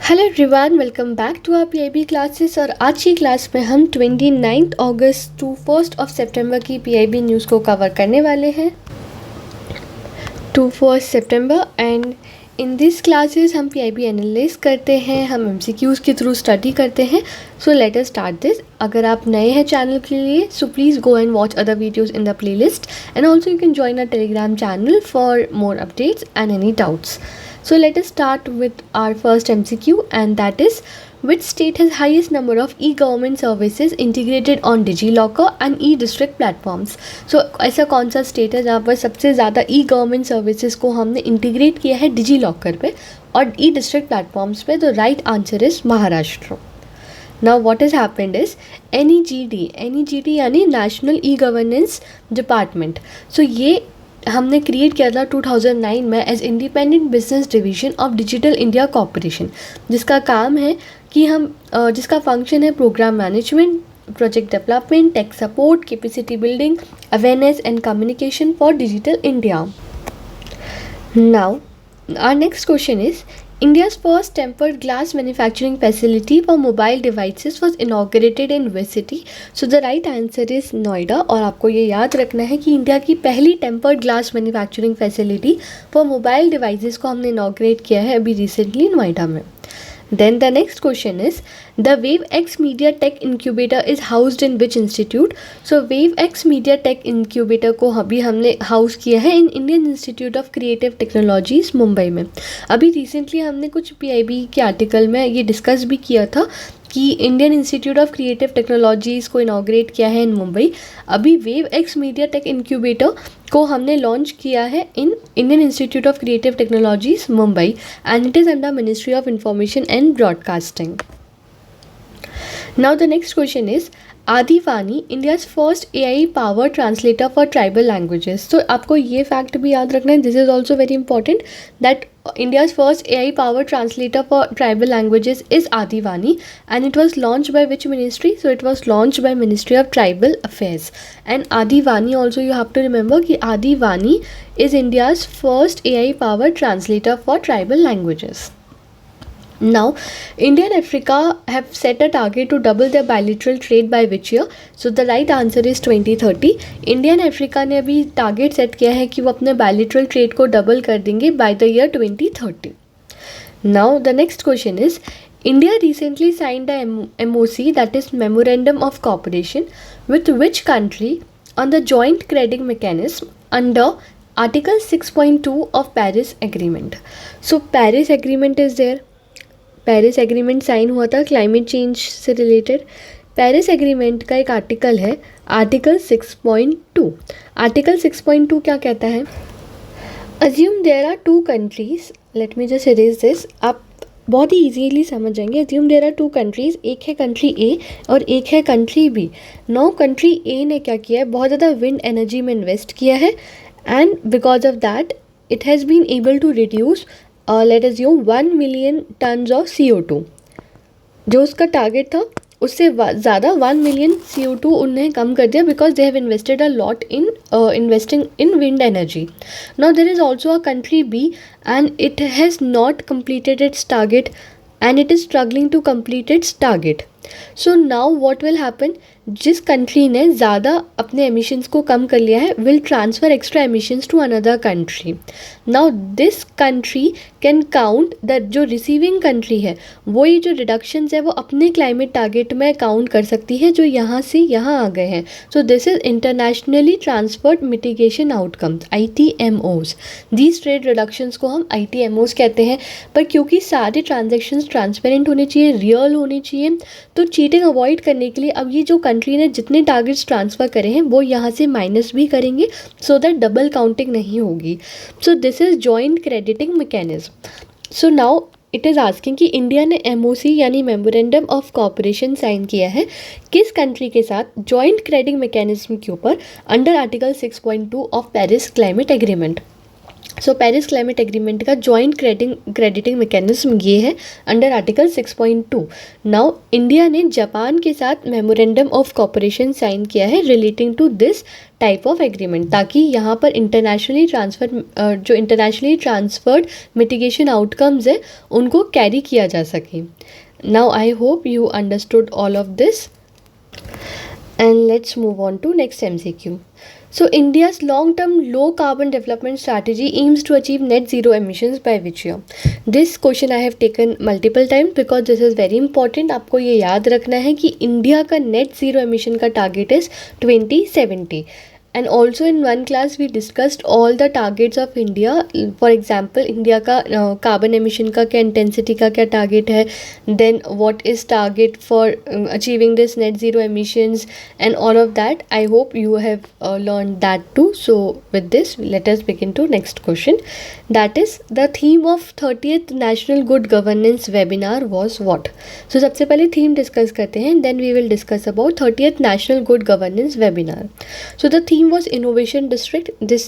Hello everyone, welcome back to our PIB classes. और आज की क्लास में हम 29 अगस्त टू 1 सितंबर की पीआईबी न्यूज़ को कवर करने वाले हैं। 1 सितंबर एंड इन दिस क्लासेस हम पीआईबी एनालाइज करते हैं, हम एमसीक्यूज़ के थ्रू स्टडी करते हैं। So let us start this. अगर आप नए हैं चैनल के लिए so please go and watch other videos in the play list and also you can join a Telegram channel for more updates and any doubts. So let us start with our first MCQ, and that is, which state has highest number of e-government services integrated on DigiLocker and e-district platforms? So ऐसा कौन सा state है जहाँ पर सबसे ज़्यादा ई-गवर्नमेंट services को हमने इंटीग्रेट किया है डिजी पे और ई-डिस्ट्रिक्ट प्लेटफॉर्म्स पे? तो right answer is Maharashtra. Now what has happened is NEGT यानी national e governance department. So ये हमने क्रिएट किया था 2009 में as independent business division of digital India corporation, जिसका काम है कि जिसका फंक्शन है programme management, project development, tech support, capacity building, awareness and communication for digital India. Now our next question is, India's first tempered glass manufacturing facility for mobile devices was inaugurated in which city? So the right answer is Noida. और आपको ये याद रखना है कि India की पहली tempered glass manufacturing facility for mobile devices को हमने इनॉग्रेट किया है अभी रिसेंटली नोएडा में. Then the next question is, the WaveX Media Tech Incubator is housed in which institute? So WaveX Media Tech Incubator को अभी हमने हाउस किया है in Indian Institute of Creative Technologies Mumbai में. अभी रिसेंटली हमने कुछ पीआईबी के आर्टिकल में ये डिस्कस भी किया था कि Indian Institute of creative technologies को इनॉग्रेट किया है इन मुंबई. अभी WaveX मीडिया टेक इंक्यूबेटर को हमने लॉन्च किया है in Indian Institute of Creative Technologies Mumbai and it is under Ministry of Information and Broadcasting. Now the next question is, Adivaani India's first AI power translator for tribal languages. तो आपको ये fact भी याद रखना है, this is also very important, that India's first AI power translator for tribal languages is Adivani, and it was launched by which ministry? So it was launched by Ministry of Tribal Affairs. And Adivani also, you have to remember कि Adivani is India's first AI power translator for tribal languages. Now, India and Africa have set a target to double their bilateral trade by which year? So the right answer is 2030. India and Africa ने अभी target set किया है कि वो अपने bilateral trade को double कर देंगे by the year 2030. Now the next question is, India recently signed a MOC, that is Memorandum of Cooperation, with which country on the joint credit mechanism under Article 6.2 of Paris Agreement. So Paris Agreement is there. Paris agreement sign हुआ था climate change से related. Paris agreement का एक article है article 6.2. Article 6.2 क्या कहता है? Assume there are two countries, let me just erase this, आप बहुत ही ईजीली समझ जाएंगे. Assume there are two countries, एक है कंट्री ए और एक है country B. Now country A ने क्या किया है, बहुत ज़्यादा विंड एनर्जी में इन्वेस्ट किया है and because of that it has been able to reduce let us assume 1 million tons of CO2. जो उसका टारगेट था उससे ज़्यादा 1 मिलियन CO2 उन्हें कम कर दिया because they have invested a lot in investing in wind energy. Now there is also a country B and it has not completed its target and it is struggling to complete its target. So now what will happen, जिस कंट्री ने ज़्यादा अपने emissions को कम कर लिया है will transfer extra emissions to another country. Now this country can count that जो रिसीविंग कंट्री है वो ये जो रिडक्शंस है वो अपने क्लाइमेट टारगेट में काउंट कर सकती है जो यहाँ से यहाँ आ गए हैं. सो this is internationally transferred mitigation outcomes, ITMOs. These trade reductions को हम ITMOs कहते हैं. पर क्योंकि सारे ट्रांजेक्शन्स ट्रांसपेरेंट होने चाहिए, रियल होने चाहिए, तो चीटिंग अवॉइड करने के लिए अब ये जो कंट्री ने जितने टारगेट्स ट्रांसफ़र करे हैं वो यहाँ से माइनस भी करेंगे सो दैट डबल काउंटिंग नहीं होगी. सो this is joint crediting mechanism. So now it is asking कि इंडिया ने MOC यानी मेमोरेंडम ऑफ कॉपरेशन साइन किया है किस कंट्री के साथ जॉइंट क्रेडिट मैकेनिज्म के ऊपर under article 6.2 of Paris climate agreement. So Paris climate agreement का जॉइंट क्रेडिटिंग मैकेनिज्म ये है अंडर आर्टिकल 6.2। नाउ इंडिया ने जापान के साथ मेमोरेंडम ऑफ कॉपरेशन साइन किया है relating to this type of agreement, ताकि यहाँ पर जो इंटरनेशनली ट्रांसफर्ड मिटिगेशन आउटकम्स है उनको कैरी किया जा सके। Now I hope you understood all of this and let's move on to next MCQ. So India's long-term low carbon development strategy aims to achieve net zero emissions by which year? This question I have taken multiple times because this is very important. आपको ये याद रखना है कि India का net zero emission का target is 2070. And also in one class we discussed all the targets of India. For example, India का carbon emission का क्या intensity का क्या target है, then what is target for achieving this net zero emissions and all of that. I hope you have learned that too. So with this, let us begin to next question. That is the theme of 30th National Good Governance webinar was what? So सबसे पहले theme discuss करते हैं, then we will discuss about 30th National Good Governance webinar. So the theme was innovation district. This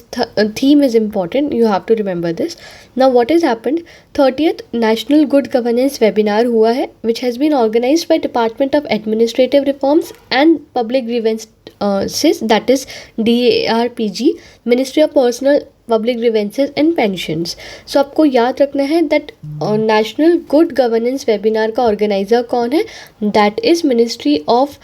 theme is important, you have to remember this. Now what has happened, 30th National Good Governance webinar हुआ है, which has been organized by Department of Administrative Reforms and Public Grievances, that is DARPG, Ministry of Personal Public Grievances and Pensions. So आपको याद रखना है that National Good Governance webinar का organizer कौन है, that is Ministry of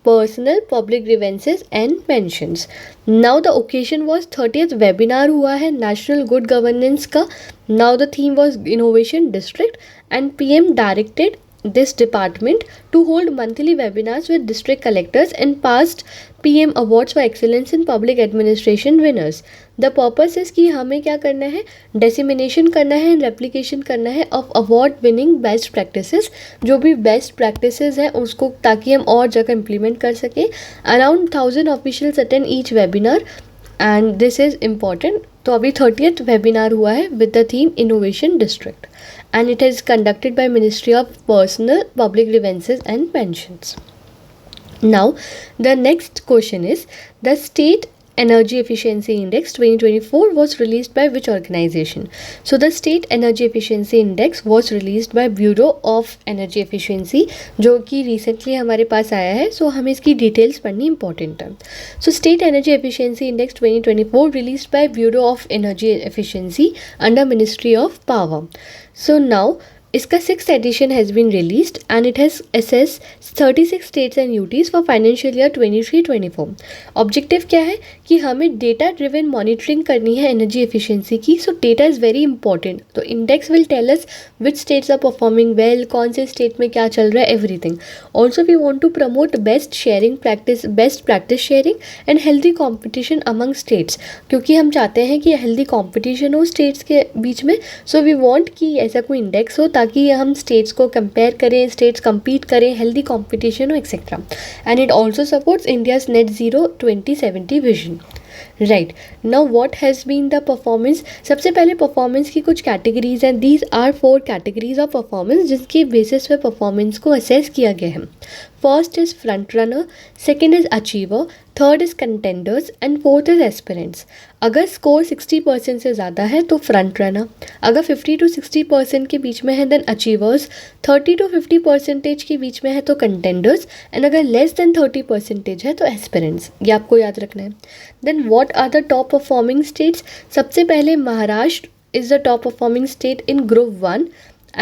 Personal Public Grievances and Pensions. Now the occasion was 30th webinar हुआ है National Good Governance का. Now the theme was Innovation District and PM directed this department to hold monthly webinars with district collectors and past PM awards for excellence in public administration winners. The purpose is कि हमें क्या करना है, dissemination करना है, replication करना है of award winning best practices. जो भी best practices हैं उसको ताकि हम और जगह implement कर सकें. Around 1000 officials attend each webinar and this is important. तो अभी 30th webinar हुआ है with the theme Innovation District and it is conducted by Ministry of Personal Public Grievances and Pensions. Now the next question is, the State Energy Efficiency Index 2024 was released by which organization? So the State Energy Efficiency Index was released by Bureau of Energy Efficiency, जो कि recently हमारे पास आया है. So हमें इसकी details पढ़नी important है. So State Energy Efficiency Index 2024 released by Bureau of Energy Efficiency under Ministry of Power. So now इसका 6th edition has been released and it has assessed 36 states and UTs for financial year 23-24. Objective क्या है कि हमें data driven monitoring करनी है energy efficiency की. So data is very important. तो index will tell us which states are performing well, कौन से स्टेट में क्या चल रहा है, everything. Also we want to promote best practice sharing and healthy competition among states, क्योंकि हम चाहते हैं कि हेल्दी कॉम्पिटिशन हो स्टेट्स के बीच में. सो वी वॉन्ट कि ऐसा कोई इंडेक्स हो ताकि हम स्टेट्स को कंपेयर करें, स्टेट्स compete करें, हेल्दी कॉम्पिटिशन हो etcetera. And it also supports India's net zero 2070 vision. Right, now what has been the performance. सबसे पहले परफॉर्मेंस की कुछ कैटेगरीज हैं. These are 4 categories of performance जिसके बेसिस पे परफॉर्मेंस को असेस किया गया है. First is front runner, second is achiever, third is contenders and fourth is aspirants. अगर स्कोर 60% से ज़्यादा है तो फ्रंट रनर, अगर 50 to 60% के बीच में है देन अचीवर्स, 30 to 50% के बीच में है तो कंटेंडर्स एंड अगर लेस देन 30% है तो एस्पिरेंट्स. ये आपको याद रखना है. Then what are the top performing states. सबसे पहले Maharashtra is the top performing state in group 1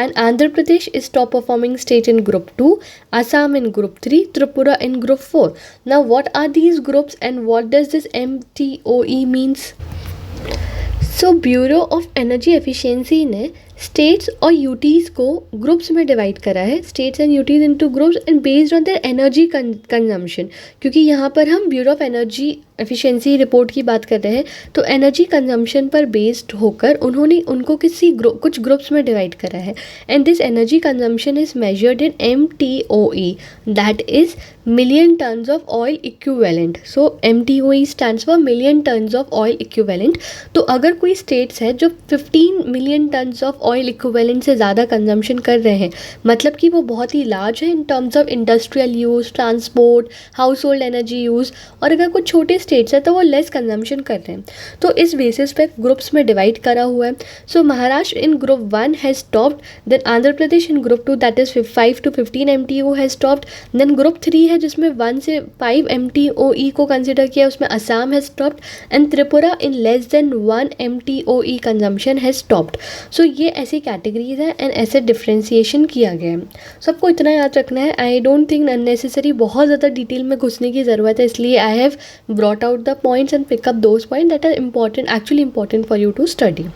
and Andhra Pradesh is top performing state in group 2, Assam in group 3, Tripura in group 4. Now what are these groups and what does this MTOE means? So Bureau of Energy Efficiency ने states और UTs को groups में divide करा है. States and UTs into groups and based on their energy consumption, क्योंकि यहाँ पर हम bureau of energy efficiency report की बात कर रहे हैं. तो एनर्जी कंजम्पशन पर बेस्ड होकर उन्होंने उनको कुछ ग्रुप्स में डिवाइड करा है. And this energy consumption is measured in MTOE, that is million tons of oil equivalent. So MTOE stands for million tons of oil equivalent. तो अगर कोई स्टेट्स है जो 15 million tons of oil equivalent से ज़्यादा consumption कर रहे हैं, मतलब कि वो बहुत ही लार्ज है in terms of industrial use, transport, house hold energy use, और अगर कुछ छोटे स्टेट्स हैं तो वो लेस कंजम्पशन कर रहे हैं। तो इस बेसिस पे ग्रुप्स में डिवाइड करा हुआ है। So Maharashtra in group 1 has stopped, then Andhra Pradesh in group 2 that is 5 to 15 MTO has stopped, then group 3 है जिसमें 1 से 5 MTOE को कंसिडर किया, उसमें Assam has stopped, and Tripura in less than 1 MTOE consumption has stopped. So ये ऐसी कैटेगरीज है एंड ऐसे डिफ्रेंसिएशन किया गया है। सबको इतना याद रखना है। आई डोंट थिंक अननेसेसरी बहुत ज़्यादा डिटेल में घुसने की ज़रूरत है, इसलिए I have brought out the points and pick up those point that are important, actually important for you to study.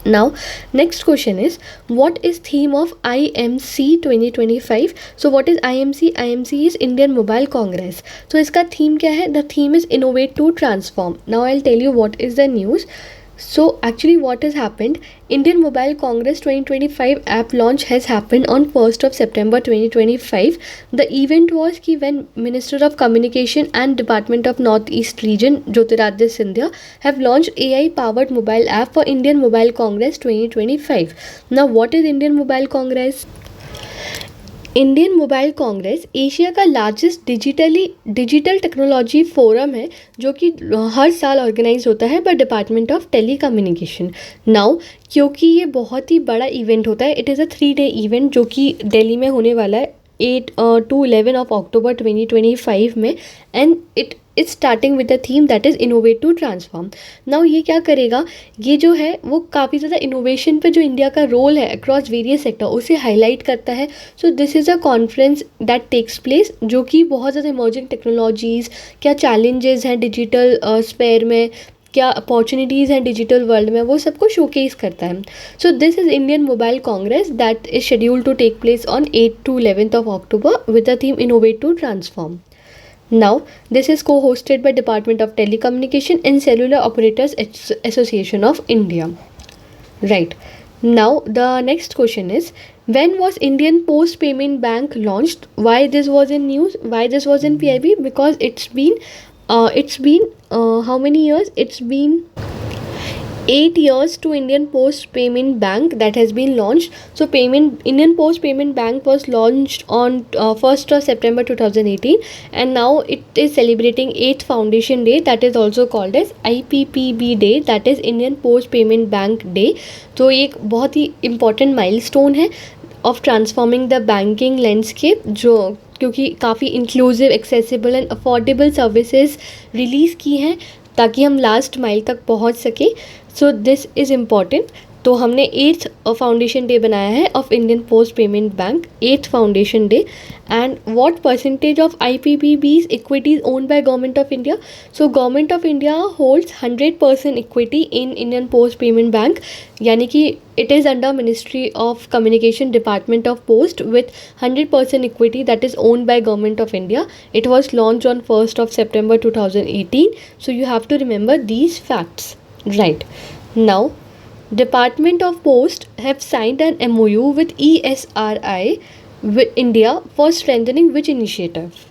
Now, next question is, what is theme of IMC 2025? So, what is IMC? IMC is Indian Mobile Congress. So, इसका theme क्या है? The theme is Innovate to Transform. Now, I'll tell you what is the news. So, actually what has happened, Indian Mobile Congress 2025 app launch has happened on 1st of September 2025. The event was कि when Minister of Communication and Department of Northeast Region Jyotiraditya Scindia have launched AI powered mobile app for Indian Mobile Congress 2025. Now what is Indian Mobile Congress? Indian Mobile Congress Asia का largest digital technology forum है जो कि हर साल organize होता है by Department of Telecommunication. Now क्योंकि ये बहुत ही बड़ा इवेंट होता है, it is a 3-day event जो कि दिल्ली में होने वाला है 8 to 11 of October 2025 में, and it is starting with the theme that is innovate to transform. Now ये क्या करेगा, ये जो है वो काफ़ी ज़्यादा इनोवेशन पे जो इंडिया का रोल है अक्रॉस वेरियस सेक्टर उसे हाईलाइट करता है. So this is a conference that takes place जो कि बहुत ज़्यादा इमर्जिंग टेक्नोलॉजीज़, क्या चैलेंजेस हैं डिजिटल स्फेयर में, क्या अपॉर्चुनिटीज़ हैं डिजिटल वर्ल्ड में, वो सबको शोकेस करता है. So this is Indian Mobile Congress that is scheduled to take place on 8 to 11 of October with the theme Innovate to Transform. Now, this is co-hosted by Department of Telecommunication and Cellular Operators Association of India. Right. Now, the next question is, when was Indian Post Payment Bank launched? Why this was in news? Why this was in PIB? Because it's been how many years? It's been 8 years to Indian Post Payment Bank that has been launched. So Indian Post Payment Bank was launched on 1st of September 2018, and now it is celebrating 8th foundation day, that is also called as IPPB day, that is Indian Post Payment Bank day. तो ये एक बहुत ही important milestone है of transforming the banking landscape, जो क्योंकि काफ़ी inclusive, accessible and affordable services release की हैं ताकि हम लास्ट माइल तक पहुंच सकें. सो दिस इज़ इम्पॉर्टेंट. तो हमने 8th फाउंडेशन डे बनाया है of Indian post payment bank, 8th foundation day. And what percentage of IPPB's equities owned by government of India? So government of India holds 100% equity in Indian post payment bank, यानी कि it is under Ministry of Communication, Department of Post, with 100% equity that is owned by Government of India. It was launched on 1st of September 2018. So you have to remember these facts. Right. Now, Department of Post have signed an MOU with ESRI with India for strengthening which initiative?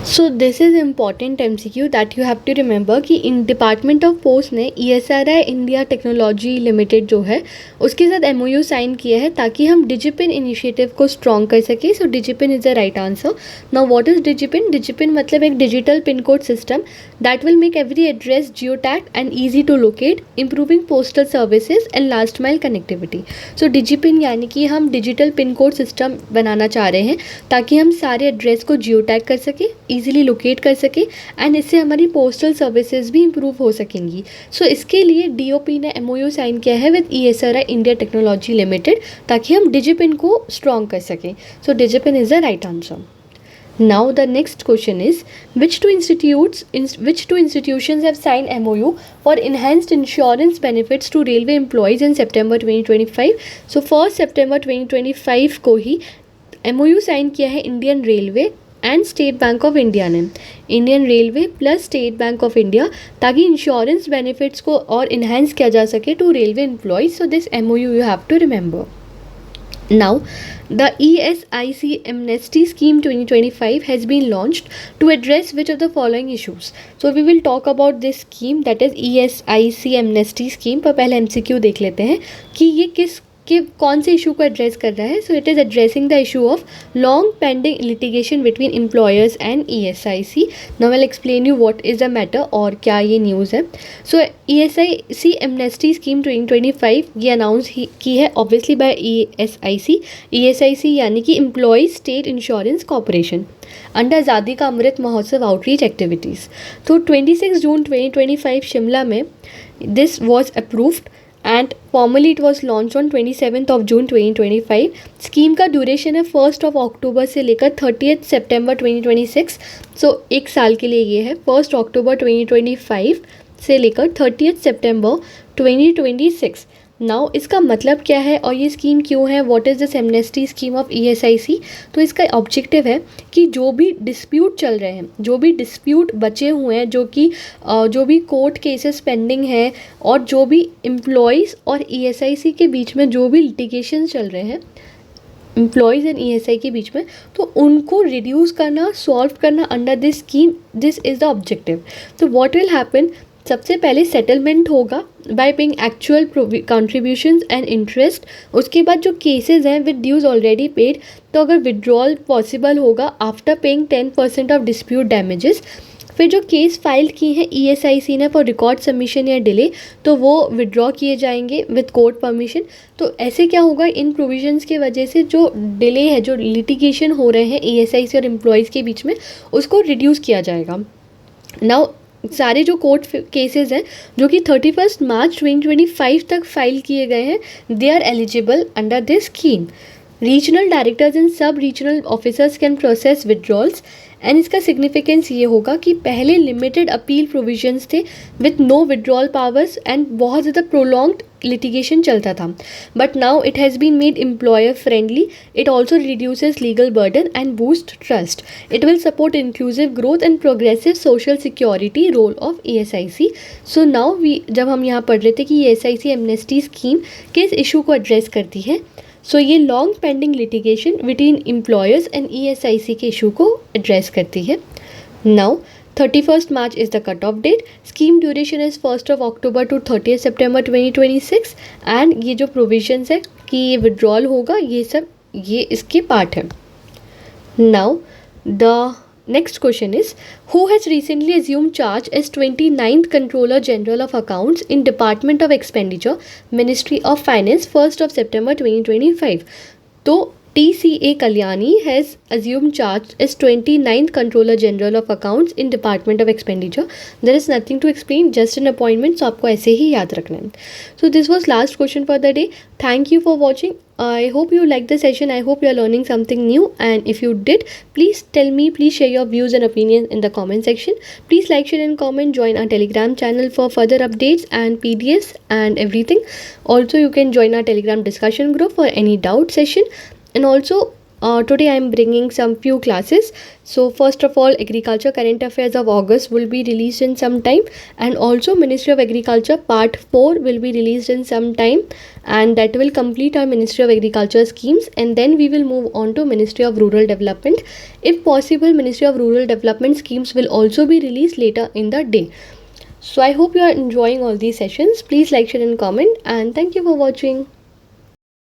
So this is important MCQ that you have to remember कि in department of post ने ESRI India technology limited जो है उसके साथ MOU sign किया है ताकि हम डिजिपिन इनिशिएटिव को स्ट्रॉन्ग कर सकें. So DIGIPIN is the right answer. Now what is DIGIPIN? DIGIPIN मतलब एक digital pin code system that will make every address geo tag and easy to locate, improving postal services and last mile connectivity. So DIGIPIN यानी कि हम digital pin code system बनाना चाह रहे हैं ताकि हम सारे एड्रेस को जियो टैग कर सकें, ईजिली लोकेट कर सके, एंड इससे हमारी पोस्टल सर्विसेज भी इम्प्रूव हो सकेंगी. सो इसके लिए DOP ने MOU साइन किया है with ESRI India technology Limited ताकि हम डिजिपिन को स्ट्रॉन्ग कर सकें. So DIGIPIN is the right answer. Now the next question is, which two institutions have signed MOU for enhanced insurance benefits to railway employees in September 2025? So 1st September 2025 को ही MOU sign किया है Indian Railway and State Bank of India ने, Indian Railway plus State Bank of India, ताकि insurance benefits को और enhance किया जा सके to railway employees. So this MOU you have to remember. Now, the ESIC Amnesty Scheme 2025 has been launched to address which of the following issues. So we will talk about this scheme, that is ESIC Amnesty Scheme. पर पहले MCQ देख लेते हैं कि ये कौन से issue को एड्रेस कर रहा है. So it is addressing the issue of long pending litigation between employers and ESIC. Now I will explain you what is the matter और क्या ये न्यूज़ है. सो ESIC एमनेस्टी स्कीम 2025 ये अनाउंस की है ऑब्वियसली बाय ESIC यानी कि employee state insurance corporation under आज़ादी का अमृत महोत्सव आउटरीच एक्टिविटीज़. तो 26 जून 2025 शिमला में this was approved and formally it was launched on 27th of June 2025. Scheme का ड्यूरेशन है 1st of October से लेकर 30th September 2026. सो एक साल के लिए ये है 1st October 2025 से लेकर 30th September 2026. नाउ इसका मतलब क्या है और ये स्कीम क्यों है, what is this amnesty scheme of ESIC. तो इसका ऑब्जेक्टिव है कि जो भी डिस्प्यूट चल रहे हैं, जो भी डिस्प्यूट बचे हुए हैं, जो भी कोर्ट केसेस पेंडिंग हैं और जो भी एम्प्लॉयज़ और ESIC के बीच में जो भी लिटिगेशन चल रहे हैं एम्प्लॉयज़ एंड ESI के बीच में, तो उनको रिड्यूस करना, सॉल्व करना under this scheme, this is the objective. तो व्हाट विल हैपन, सबसे पहले सेटलमेंट होगा bye paying actual contributions and interest. उसके बाद जो केसेस हैं विद ड्यूज ऑलरेडी पेड, तो अगर विड्रॉल पॉसिबल होगा after paying 10% of dispute damages. फिर जो केस फाइल की हैं ESIC ने फॉर रिकॉर्ड सबमिशन या डिले, तो वो विड्रॉ किए जाएंगे विद कोर्ट परमिशन. तो ऐसे क्या होगा, इन प्रोविजंस की वजह से जो डिले है, जो लिटिगेशन हो रहे हैं ESIC और एम्प्लॉयज़ के बीच में, उसको रिड्यूस किया जाएगा. नाउ सारे जो कोर्ट केसेस हैं जो कि 31 मार्च 2025 तक फाइल किए गए हैं, they are eligible under this scheme. Regional directors and sub regional officers can process withdrawals. And इसका सिग्निफिकेंस ये होगा कि पहले लिमिटेड अपील प्रोविजंस थे with no withdrawal powers and बहुत ज़्यादा प्रोलॉन्ग्ड लिटिगेशन चलता था. But now it has been made employer friendly. It also reduces legal burden and boost trust. It will support inclusive growth and progressive social security role of ESIC. So now जब हम यहाँ पढ़ रहे थे कि ESIC amnesty scheme किस issue को address करती है, सो ये long pending litigation between employers and ESIC के इशू को एड्रेस करती है. Now 31st March is the cutoff date. Scheme duration is 1st of October to 30th September 2026. And ये जो provisions है कि ये withdrawal होगा, ये सब ये इसके part है. Now the next question is, who has recently assumed charge as 29th Controller General of Accounts in Department of Expenditure, Ministry of Finance, 1st of September 2025. तो TCA Kalyani has assumed charge as 29th Controller General of Accounts in Department of Expenditure. There is nothing to explain, just an appointment, so आपको ऐसे ही याद रखना है. So this was last question for the day. Thank you for watching. I hope you liked the session. I hope you are learning something new, and if you did, please tell me, please share your views and opinions in the comment section. Please like, share and comment. Join our Telegram channel for further updates and PDFs and everything. Also, you can join our Telegram discussion group for any doubt session. And also today I am bringing some few classes. So first of all, agriculture current affairs of August will be released in some time, and also Ministry of Agriculture part 4 will be released in some time, and that will complete our Ministry of Agriculture schemes, and then we will move on to Ministry of Rural Development. If possible, Ministry of Rural Development schemes will also be released later in the day. So I hope you are enjoying all these sessions. Please like, share and comment, and thank you for watching.